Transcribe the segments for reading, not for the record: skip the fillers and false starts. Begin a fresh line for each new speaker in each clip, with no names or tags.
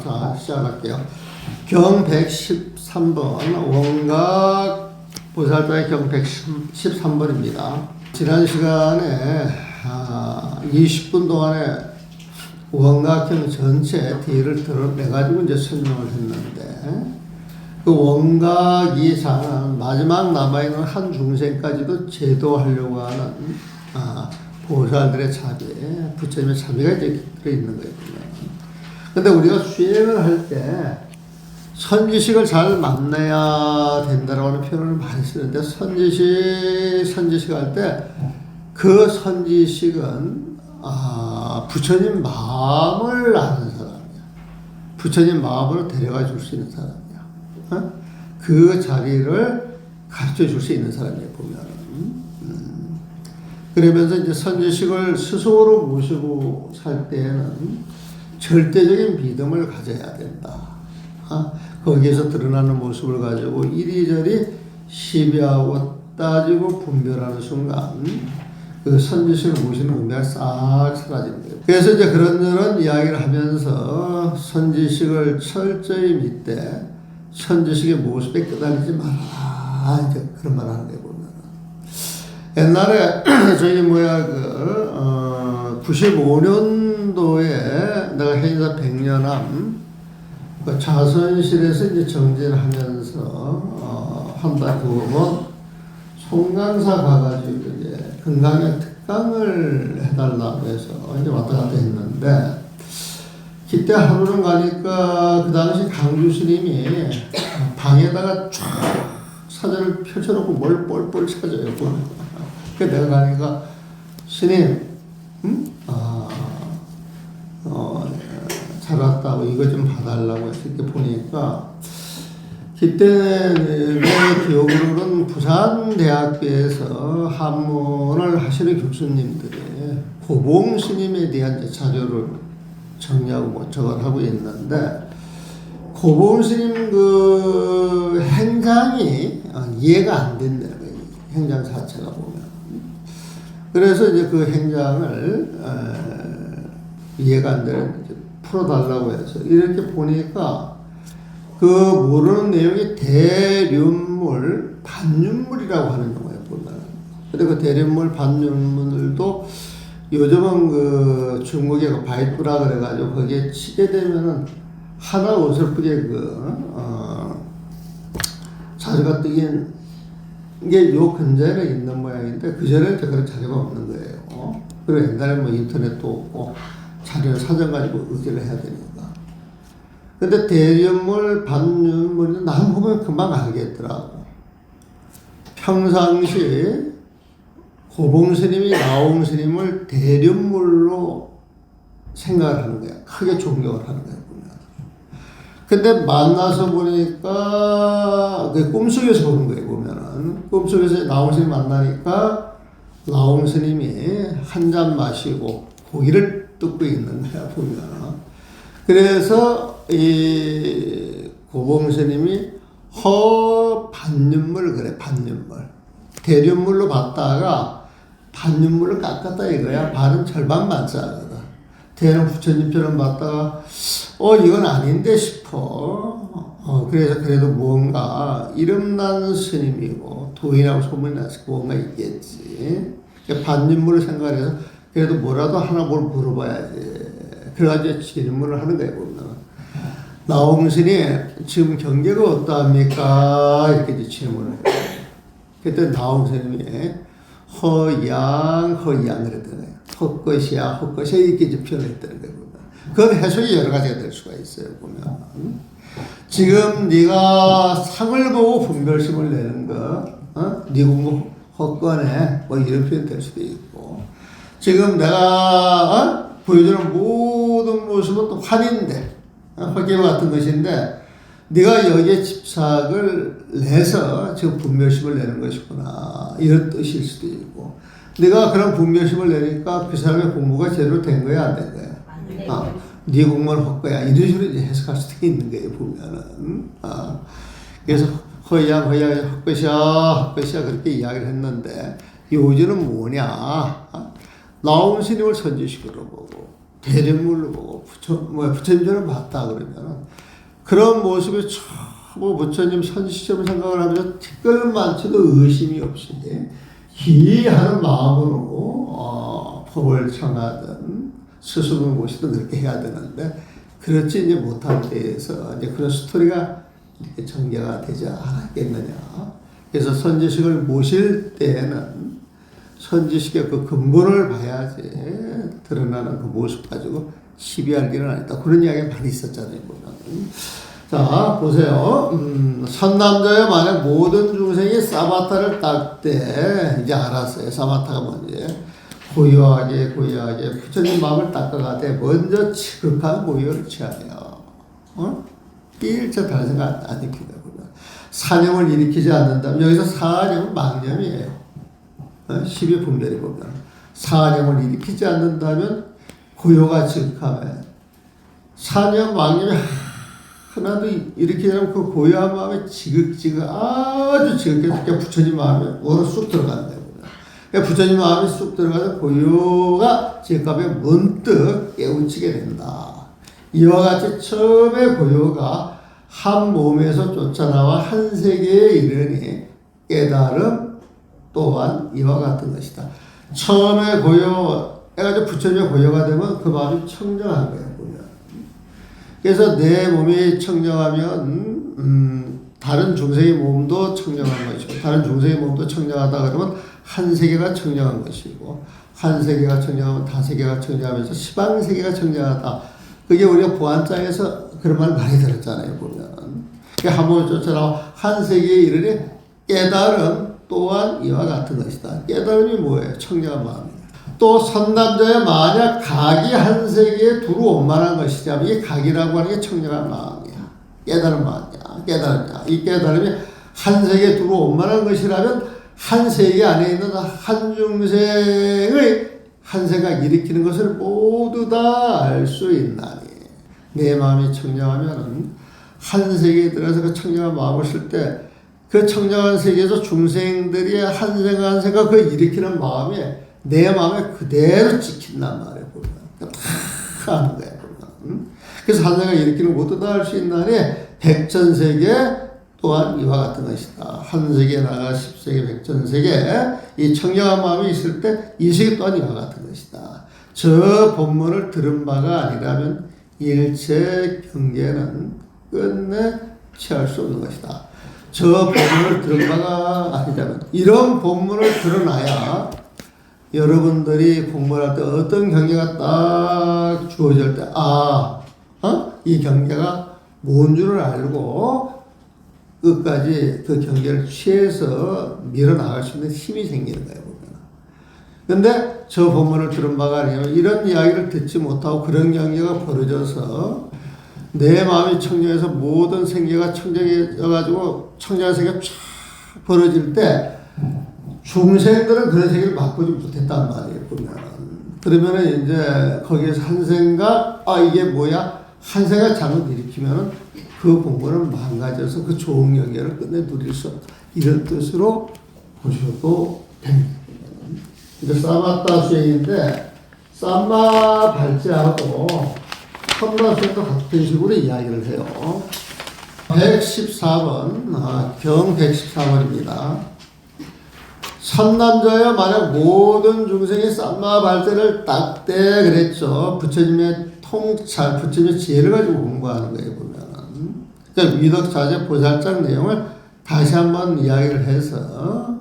자, 시작할게요. 경 113번, 원각 보살자의 경 113번입니다. 지난 시간에 20분 동안에 원각형 전체 뒤를 드러내가지고 이제 설명을 했는데, 그 원각이 자는 마지막 남아있는 한 중생까지도 제도하려고 하는 보살들의 자비, 부처님의 자비가 이제 들어있는 거예요. 근데 우리가 수행을 할 때 선지식을 잘 만나야 된다라고 하는 표현을 많이 쓰는데, 선지식 할 때 그 선지식은 부처님 마음을 아는 사람이야. 부처님 마음으로 데려가 줄 수 있는 사람이야. 그 자리를 가르쳐 줄 수 있는 사람이에요, 보면. 그러면서 이제 선지식을 스스로 모시고 살 때에는 절대적인 믿음을 가져야 된다. 거기에서 드러나는 모습을 가지고 이리저리 시비하고 따지고 분별하는 순간 그 선지식을 모시는 의미가 싹 사라지는 거예요. 그래서 이제 그런저런 이야기를 하면서 선지식을 철저히 믿되 선지식의 모습에 끄달리지 마라. 이제 그런 말 하는 거예요, 보면. 옛날에 저기 95년도에 내가 해인사 백년암 그 자선실에서 이제 정진하면서 한 달 후면 송강사 가가지고 이제 건강의 특강을 해달라고 해서 이제 왔다 갔다 했는데, 그때 하루는 가니까 그 당시 강주 스님이 방에다가 쫙 사전을 펼쳐놓고 뭘 뻘뻘 찾아요. 그 내가 가니까 스님, 잘 왔다고 이거 좀 봐달라고 해서 이렇게 보니까, 그때 내 기억으로는 부산대학교에서 한문을 하시는 교수님들이 고봉 스님에 대한 자료를 정리하고 뭐 저걸 하고 있는데, 고봉 스님 그 행장이 이해가 안 된다는 거예요. 행장 자체가 보면. 그래서 이제 그 행장을 이해가 안 되는 풀어달라고 해서 이렇게 보니까 그 모르는 내용이 대륜물, 반륜물이라고 하는 거예요, 보면. 근데 그 대륜물, 반륜물도 요즘은 그 중국의 그 바이뚜라 그래가지고 거기에 치게 되면은 하나 어설프게 자료가 뜨긴 게 요 근처에는 있는 모양인데, 그 전에는 그런 자료가 없는 거예요. 그리고 옛날에 뭐 인터넷도 없고 자료를 사전 가지고 의지를 해야 되니까. 근데 대륜물, 반륜물은 남 보면 금방 알겠더라고. 평상시 고봉 스님이 나옹 스님을 대륜물로 생각을 하는 거야. 크게 존경을 하는 거야, 보면. 근데 만나서 보니까, 그 꿈속에서 보는 거예요, 보면은. 꿈속에서 나옹 스님 만나니까 나옹 스님이 한 잔 마시고 고기를 뜯고 있는 거야, 보면. 그래서 이 고봉 스님이 반륜물 그래, 반륜물. 대륜물로 봤다가 반륜물을 깎았다 이거야. 반은 절반만 짜거든. 대는 부처님처럼 봤다가 이건 아닌데 싶어. 그래서 그래도 뭔가 이름난 스님이고 도인하고 소문이 나서 뭔가 있겠지. 반륜물을 생각해서 그래도 뭐라도 하나 뭘 물어봐야지. 그래가지고 질문을 하는 거예요, 보면. 나옹 스님, 지금 경계가 어떠합니까? 이렇게 이제 질문을 해요. 그때 나옹 스님이 허양 그랬더니 헛것이야 이렇게 이제 표현했다는 거예요, 보면. 그건 해석이 여러 가지가 될 수가 있어요, 보면. 지금 네가 상을 보고 분별심을 내는 거, 네 공부 헛거네, 뭐 이런 표현 될 수도 있고, 지금 내가 보여주는 모든 모습은 또 환인데, 헛개와 같은 것인데, 네가 여기에 집착을 내서 지금 분별심을 내는 것이구나, 이런 뜻일 수도 있고, 네가 그런 분별심을 내니까 그 사람의 공부가 제대로 된 거야, 안 된 거야? 네 공부는 헛거야, 이런 식으로 이제 해석할 수도 있는 거예요, 보면은. 그래서 허양 헛것이야 그렇게 이야기를 했는데, 요즘은 뭐냐? 나온 스님을 선지식으로 보고 대림물로 보고 부처님처럼 봤다 그러면 그런 모습에 뭐 부처님 선시점 생각을 하면서 티끌만치도 의심이 없이 기이하는 마음으로 법을 청하든 스승을 모시든 그렇게 해야 되는데 그렇지 이제 못한 데에서 이제 그런 스토리가 이렇게 전개가 되지 않았겠느냐. 그래서 선지식을 모실 때에는 선지식의 그 근본을 봐야지 드러나는 그 모습 가지고 시비할 일은 아니다. 그런 이야기가 많이 있었잖아요. 보면. 자, 보세요. 선남자여 만약 모든 중생이 사바타를 딱 때 이제 알았어요. 사바타가 뭔지. 고요하게 부처님 마음을 닦아가되 먼저 지극한 고요를 취하여 일체 다른 생각 안 일으키다 보면 사념을 일으키지 않는다면 여기서 사념은 망념이에요. 12분별이 보면 사념을 일으키지 않는다면 고요가 지극하면 사념 망념이 하나도 일으키지 않으면 그 고요한 마음에 지극지극 아주 지극해서 부처님 마음에 오늘 쑥 들어간다. 부처님 마음에 쑥 들어가서 고요가 지극하면 문득 깨우치게 된다. 이와 같이 처음에 고요가 한 몸에서 쫓아나와 한 세계에 이르니 깨달음 또한 이와 같은 것이다. 처음에 고요, 해가지고 부처님의 고요가 되면 그 마음이 청정한 거예요, 보면. 그래서 내 몸이 청정하면, 다른 중생의 몸도 청정한 것이고, 다른 중생의 몸도 청정하다 그러면 한 세계가 청정한 것이고, 한 세계가 청정하면 다 세계가 청정하면서 시방 세계가 청정하다. 그게 우리가 보안장에서 그런 말 많이 들었잖아요, 보면. 한 몸을 쫓아나와 한 세계에 이르니 깨달음 또한 이와 같은 것이다. 깨달음이 뭐예요? 청정한 마음이에요. 또 선남자의 만약 각이 한 세계에 두루 원만한 것이자면 이 각이라고 하는 게 청정한 마음이야. 깨달은 마음이야. 깨달음이야. 이 깨달음이 한 세계에 두루 원만한 것이라면 한 세계 안에 있는 한 중생의 한 생각 일으키는 것을 모두 다 알 수 있나니 내 마음이 청정하면은 한 세계에 들어가서 그 청정한 마음을 쓸 때 그 청정한 세계에서 중생들이 한 생각 한 생각 그 일으키는 마음이 내 마음에 그대로 찍힌단 말이에요. 보면 다 아는 거야. 보면. 그래서 한 생각 일으키는 모두 다 알 수 있나니 백천세계 또한 이와 같은 것이다. 한 세계 나가 10세계 백천세계 이 청정한 마음이 있을 때 이 세계 또한 이와 같은 것이다. 저 본문을 들은 바가 아니라면 일체 경계는 끝내 취할 수 없는 것이다. 저 본문을 들은 바가 아니라면 이런 본문을 들어놔야 여러분들이 공부할 때 어떤 경계가 딱 주어질 때 이 경계가 뭔 줄을 알고 끝까지 그 경계를 취해서 밀어나갈 수 있는 힘이 생기는 거예요, 보면. 근데 저 본문을 들은 바가 아니면 이런 이야기를 듣지 못하고 그런 경계가 벌어져서 내 마음이 청정해서 모든 생계가 청정해져가지고 청정한 생계가 쫙 벌어질 때 중생들은 그런 세계를 맛보지 못했단 말이에요, 보면. 그러면은 이제 거기에서 한 생각, 이게 뭐야? 한 생각 잘못 일으키면은 그 공부는 망가져서 그 좋은 경계를 끝내 누릴 수 없다. 이런 뜻으로 보셔도 됩니다. 이제 사마타 수행인데, 사마 발제하고 선마 수행도 같은 식으로 이야기를 해요. 114번, 경 114번입니다. 선남자여 만약 모든 중생이 쌈마 발제를 닦되 그랬죠. 부처님의 통찰, 부처님의 지혜를 가지고 공부하는 거예요, 보면은. 그러니까 위덕자재 보살장 내용을 다시 한번 이야기를 해서,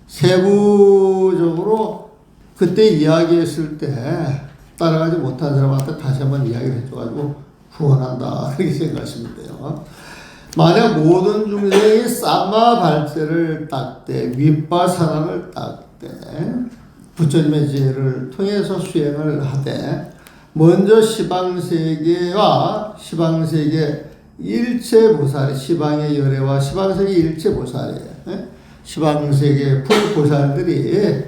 세부적으로 그때 이야기했을 때 따라가지 못한 사람한테 다시 한번 이야기를 해줘가지고 구원한다. 그렇게 생각하시면 돼요. 만약 모든 중생이 쌈마 발제를 닦되 윗바사나를 닦되 부처님의 지혜를 통해서 수행을 하되 먼저 시방세계와 시방세계 일체보살이 시방의 열애와 시방세계 일체보살이에요. 시방세계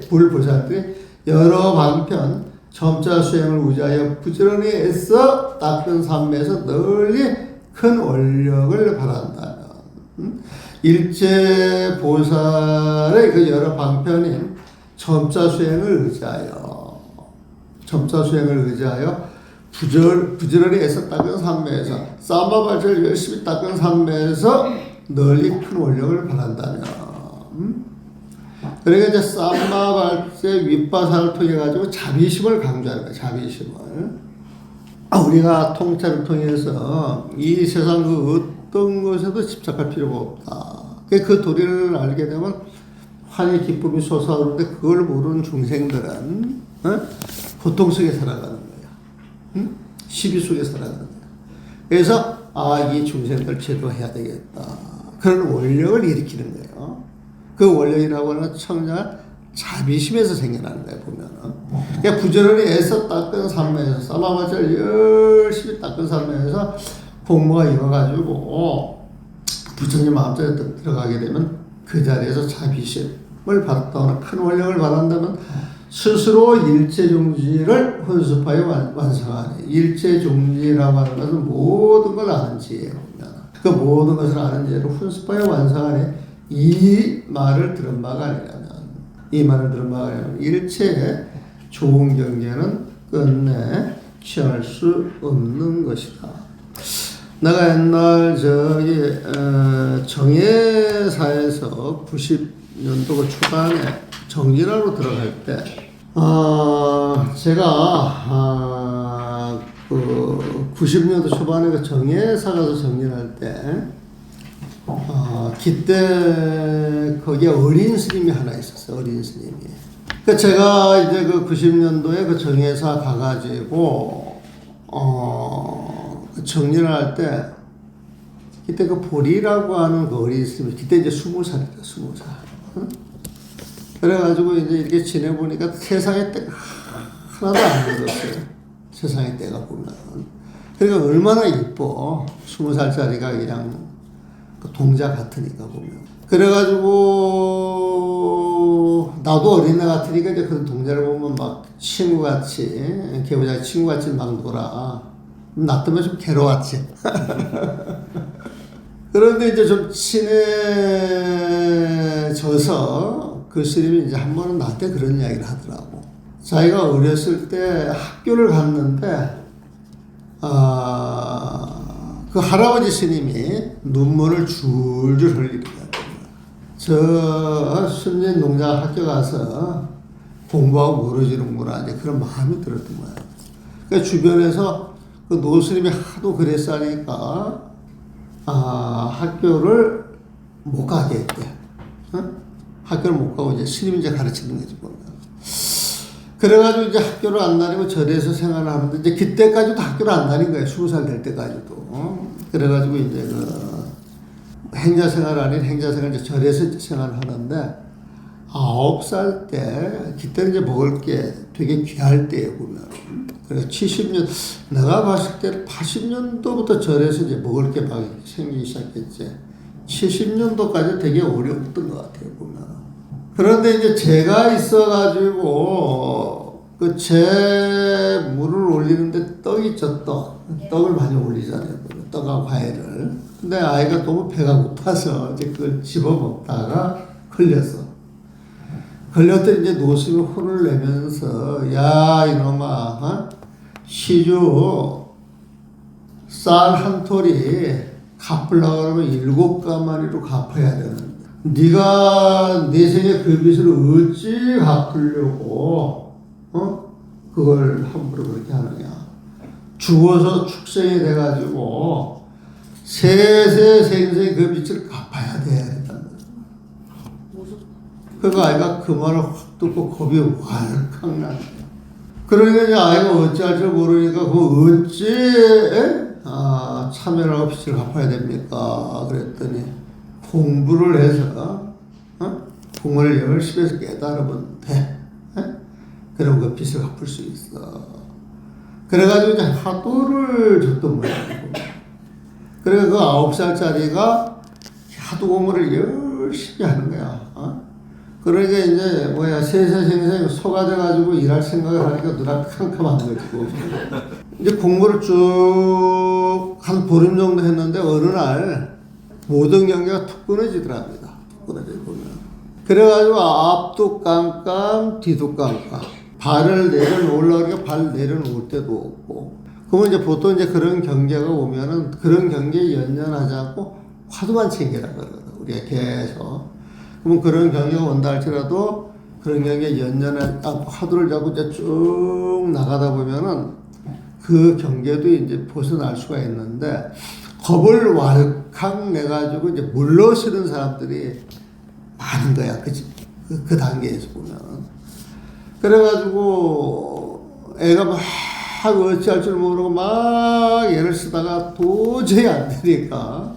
불보살들이 여러 방편 점자 수행을 우자하여 부지런히 애써 닦은 삶에서 널리 큰 원력을 바란다면 일체보살의 그 여러 방편인 점자 수행을 의지하여 점자 수행을 의지하여 부지런히 애써 닦은 삶에서 삼마 발자를 열심히 닦은 삶에서 널리 큰 원력을 바란다면 그러니까 이제 삼마 발제 윗바사를 통해 가지고 자비심을 강조하는 거예요. 자비심을 우리가 통찰을 통해서 이 세상 그 어떤 것에도 집착할 필요가 없다. 그 도리를 알게 되면 환희 기쁨이 솟아오르는데 그걸 모르는 중생들은 고통 속에 살아가는 거야. 시비 속에 살아가는 거야. 그래서 이 중생들 제도해야 되겠다. 그런 원력을 일으키는 거예요. 그 원력이라고 하는 청자 자비심에서 생겨나는 거예요. 보면은. 그러니까 부지런히 애써 닦은 삶에서 사마바자를 열심히 닦은 삶에서 공부가 이뤄가지고 부처님 마음자리에 들어가게 되면 그 자리에서 자비심을 받았다거나 큰 원력을 받았다면 스스로 일체종지를 혼습하여 완성하네. 일체종지라고 하는 것은 모든 걸 아는 지혜예요. 그 모든 것을 아는 지혜를 혼습하여 완성하네. 이 말을 들은 바가 아니라면 일체의 좋은 경계는 끝내 취할 수 없는 것이다. 내가 옛날 정예사에서 90년도 초반에 정진하러 들어갈 때 제가 그 90년도 초반에 그 정예사 가서 정진할 때 그때 거기에 어린 스님이 하나 있었어요. 어린 스님이. 그 제가 이제 그 90년도에 그 정예사 가가지고 정리를 할 때 그때 그 보리라고 하는 그 어린 스님이 그때 이제 20살이다. 20살. 응? 그래가지고 이제 이렇게 지내보니까 세상의 때가 하나도 안 묻었어요. 세상의 때가 보면. 그러니까 얼마나 이뻐. 20살짜리가 그냥 동자 같으니까 보면. 그래가지고 나도 어린애 같으니까 이제 그 동자를 보면 막 친구같이 개보자 친구같이 막 놀아. 나 때문에 좀 괴로웠지. 그런데 이제 좀 친해져서 그 스님이 이제 한 번은 나한테 그런 이야기를 하더라고. 자기가 어렸을 때 학교를 갔는데 그 할아버지 스님이 눈물을 줄줄 흘리더라고요. 저 순진 농장 학교 가서 공부하고 멀어지는구나 이제 그런 마음이 들었던 거야. 그러니까 주변에서 그 노스님이 하도 그랬으니까 학교를 못 가게 했대. 학교를 못 가고 이제 스님이 이제 가르치는 거지 보면. 그래가지고 이제 학교를 안 다니고 절에서 생활을 하는데 이제 그때까지도 학교를 안 다닌 거예요. 20살 될 때까지도. 그래가지고 이제 그 행자 생활 아닌 행자 생활 이제 절에서 생활을 하는데 9살 때 그때는 이제 먹을 게 되게 귀할 때에 보면. 그래서 70년 내가 봤을 때 80년도부터 절에서 이제 먹을 게 막 생기기 시작했지. 70년도까지 되게 어려웠던 것 같아요 보면. 그런데 이제 제가 있어가지고 그 제 물을 올리는데 떡 있죠 떡을 많이 올리잖아요. 떡하고 과일을. 근데 아이가 너무 배가 고파서 이제 그걸 집어 먹다가 걸렸어. 걸렸더니 이제 노스님이 혼을 내면서 야 이놈아 시주 쌀 한 톨이 갚으려고 하면 7가마니로 갚아야 되는데 네가 내 생에 그 빚을 어찌 갚으려고 그걸 함부로 그렇게 하느냐. 죽어서 축생이 돼가지고 세세생생 그 빚을 갚아야 돼. 그러니까 아이가 그 말을 확 듣고 겁이 왈칵 나네. 그러니까 이제 아이가 어찌할 줄 모르니까 그 어찌 참여하고 빚을 갚아야 됩니까? 그랬더니 공부를 해서 공부를 열심히 해서 깨달으면 돼. 그럼 그 빚을 갚을 수 있어. 그래가지고 이제 하도를 줬던 모양이고. 그래서 그 9살짜리가 하도 공부를 열심히 하는 거야. 그러니까 이제 세세생생 속아져가지고 일할 생각을 하니까 눈앞이 캄캄한 거지. 이제 공부를 쭉 한 보름 정도 했는데 어느 날 모든 경계가 툭 끊어지더랍니다. 끊어져 보면. 그래가지고 앞도 깜깜 뒤도 깜깜 발을 내려놓으려고 발 내려놓을 때도 없고. 그러면 이제 보통 이제 그런 경계가 오면은 그런 경계에 연연하지 않고 화두만 챙기라 그러거든. 우리가 계속. 그러면 그런 경계가 온다 할지라도 그런 경계에 연연하지 않고 화두를 잡고 이제 쭉 나가다 보면은 그 경계도 이제 벗어날 수가 있는데 겁을 왈칵 내가지고 이제 물러서는 사람들이 많은 거야. 그 단계에서 보면. 그래가지고 애가 막 어찌할 줄 모르고 막 애를 쓰다가 도저히 안 되니까,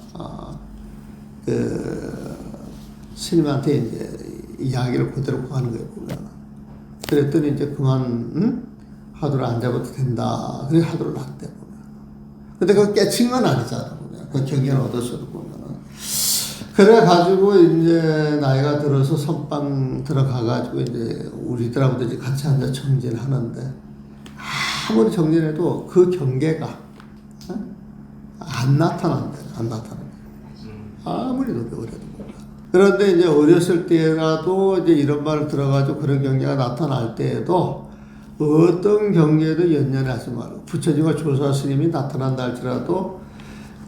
스님한테 이제 이야기를 그대로 하는 거예요, 보면. 그랬더니 이제 그만, 화두를 안 잡아도 된다. 그래 하두를 놨대, 보면. 근데 그거 깨친 건 아니잖아, 보면. 그 경계를 얻었어도 보면. 그래가지고 이제 나이가 들어서 선방 들어가가지고 이제 우리들하고도 이제 같이 앉아 정진을 하는데 아무리 정진해도 그 경계가 안 나타난대. 안 나타난대. 아무리 노력을 해도. 그런데 이제 어렸을 때라도 이제 이런 말을 들어가지고 그런 경계가 나타날 때에도 어떤 경계도 연연하지 말고 부처님과 조사 스님이 나타난다 할지라도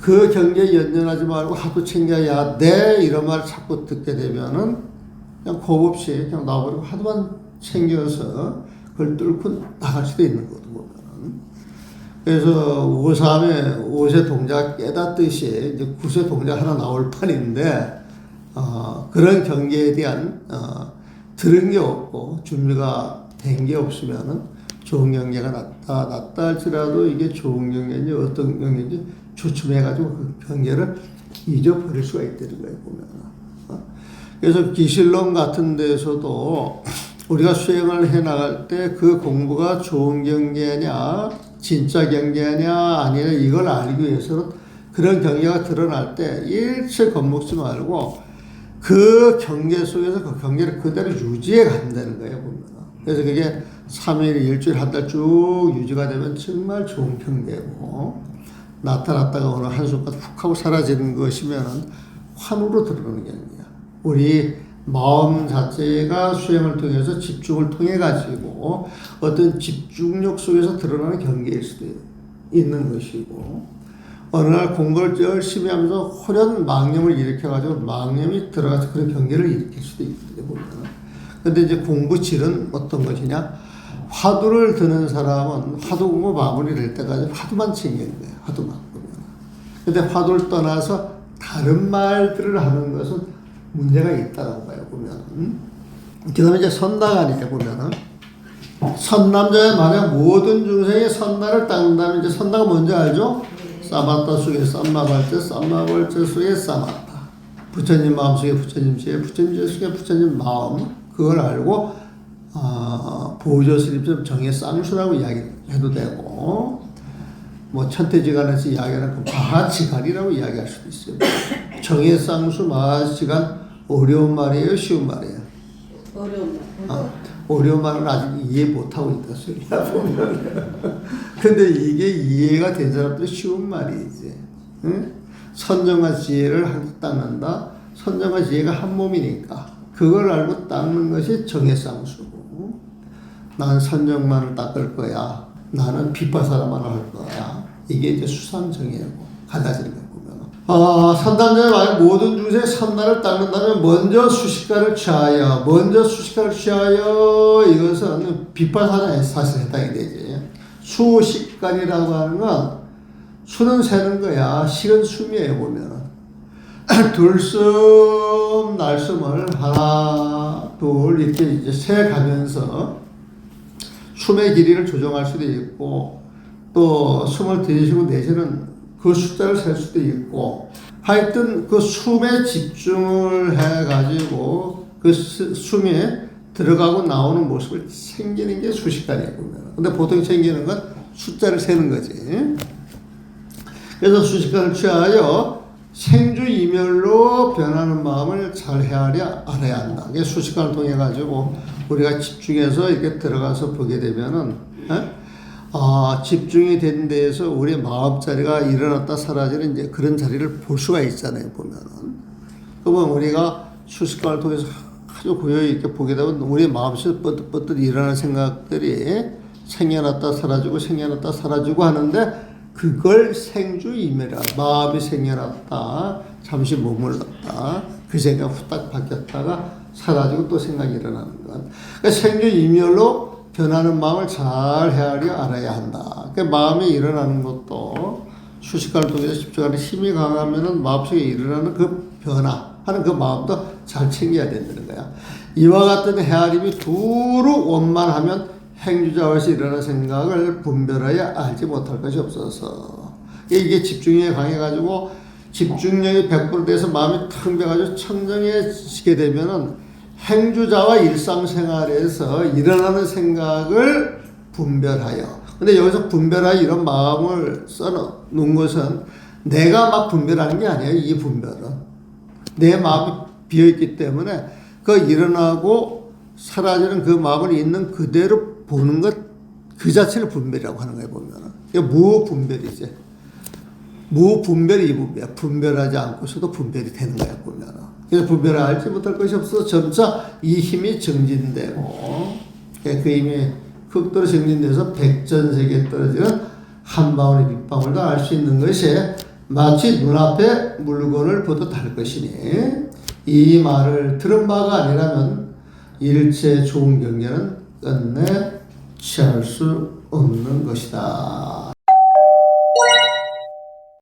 그 경계에 연연하지 말고 하도 챙겨야 돼 이런 말을 자꾸 듣게 되면은 그냥 겁 없이 그냥 나와버리고 하도만 챙겨서 그걸 뚫고 나갈 수도 있는 거거든 보면은. 그래서 오세 동작 깨닫듯이 이제 구세 동작 하나 나올 판인데 그런 경계에 대한 들은 게 없고 준비가 된 게 없으면은 좋은 경계가 났다 할지라도 이게 좋은 경계인지 어떤 경계인지 주춤해가지고 그 경계를 잊어버릴 수가 있다는 거예요, 보면. 그래서 기실론 같은 데서도 우리가 수행을 해 나갈 때 그 공부가 좋은 경계냐, 진짜 경계냐, 아니냐, 이걸 알기 위해서는 그런 경계가 드러날 때 일체 겁먹지 말고 그 경계 속에서 그 경계를 그대로 유지해 간다는 거예요, 보면. 그래서 그게 3일, 일주일, 한 달 쭉 유지가 되면 정말 좋은 경계고, 나타났다가 오늘 한순간 훅 하고 사라지는 것이면 환우로 드러나는 게 아니야. 우리 마음 자체가 수행을 통해서 집중을 통해 가지고 어떤 집중력 속에서 드러나는 경계일 수도 있는 것이고, 어느 날 공부를 열심히 하면서 호련 망념을 일으켜 가지고 망념이 들어가서 그런 경계를 일으킬 수도 있거든요, 보면. 근데 이제 공부 질은 어떤 것이냐? 화두를 드는 사람은 화두 공부 마무리 될 때까지 화두만 챙기는 거예요. 화두만. 근데 화두를 떠나서 다른 말들을 하는 것은 문제가 있다고 봐요, 보면. 그 다음에 이제 선나가니까 보면은, 선남자의 만약 모든 중생이 선나를 닦는다면 이제 선나가 뭔지 알죠? 싸마타 속에 쌈마발제, 쌈마발제 속에 싸마타. 부처님 마음 속에 부처님 지혜, 부처님 지혜 속에 부처님 마음. 그걸 알고, 보조 스님처럼 정의 쌍수라고 이야기해도 되고, 뭐 천태지간에서 이야기하는 그 마하지간이라고 이야기할 수도 있어요. 정의 쌍수 마하지간 어려운 말이에요, 쉬운 말이에요?
어려운 말.
어려운 말은 아직 이해 못하고 있다 소리야 보면. 근데 이게 이해가 된 사람들은 쉬운 말이지. 응? 선정과 지혜를 함께 닦는다. 선정과 지혜가 한 몸이니까 그걸 알고 닦는 것이 정의 쌍수고, 나는 선정만을 닦을 거야, 나는 비파사라만 할 거야, 이게 이제 수상정의고 갈라지는 거 보면. 선단자의 만약 모든 중생의 선나를 닦는다면 먼저 수식가를 취하여, 이것은 비파사에 사실 해당이 되지. 수식간이라고 하는 건 수는 세는 거야. 식은 숨이에요, 보면은. 들숨, 날숨을 하나, 둘, 이렇게 이제 세 가면서 숨의 길이를 조정할 수도 있고, 또 숨을 들이쉬고 내쉬는 그 숫자를 셀 수도 있고, 하여튼 그 숨에 집중을 해가지고 그 숨에 들어가고 나오는 모습을 챙기는 게 수식간이에요, 보면. 근데 보통 챙기는 건 숫자를 세는 거지. 그래서 수식간을 취하여 생주이멸로 변하는 마음을 잘 헤아려 알아야 한다. 이게 수식관을 통해 가지고 우리가 집중해서 이렇게 들어가서 보게 되면은, 집중이 된 데에서 우리 마음자리가 일어났다 사라지는 이제 그런 자리를 볼 수가 있잖아요, 보면은. 그러면 우리가 수식관을 통해서 아주 고요히 이렇게 보게 되면 우리 마음속에 뻗듯 일어나는 생각들이 생겨났다 사라지고 생겨났다 사라지고 하는데 그걸 생주임이라. 마음이 생겨났다 잠시 머물렀다 그 생각 후딱 바뀌었다가 사라지고 또 생각이 일어나는 것. 그러니까 생주임열로 변하는 마음을 잘 헤아려 알아야 한다. 그 마음이 일어나는 것도 휴식을 통해서 집중하는 힘이 강하면은 마음속에 일어나는 그 변화하는 그 마음도 잘 챙겨야 된다는 거야. 이와 같은 헤아림이 두루 원만하면 행주자와에서 일어나는 생각을 분별하여 알지 못할 것이 없어서 이게 집중력이 강해가지고 집중력이 100% 돼서 마음이 텅 비어가지고 청정해지게 되면은 행주자와 일상생활에서 일어나는 생각을 분별하여. 근데 여기서 분별하여 이런 마음을 써놓은 것은 내가 막 분별하는 게 아니에요. 이 분별은 내 마음이 비어있기 때문에 그 일어나고 사라지는 그 마음을 있는 그대로 보는 것 그 자체를 분별이라고 하는 거예요. 보면은 이게 무분별이지. 무분별이 이 분별. 분별하지 않고서도 분별이 되는 거야 보면은. 그래서 분별을 알지 못할 것이 없어서 점차 이 힘이 정진되고 그 힘이 극도로 정진돼서 백전세계에 떨어지는 한 방울의 빗방울도 알 수 있는 것이 마치 눈앞에 물건을 보듯 할 것이니 이 말을 들은 바가 아니라면 일체 좋은 경계는 끝내 취할 수 없는 것이다.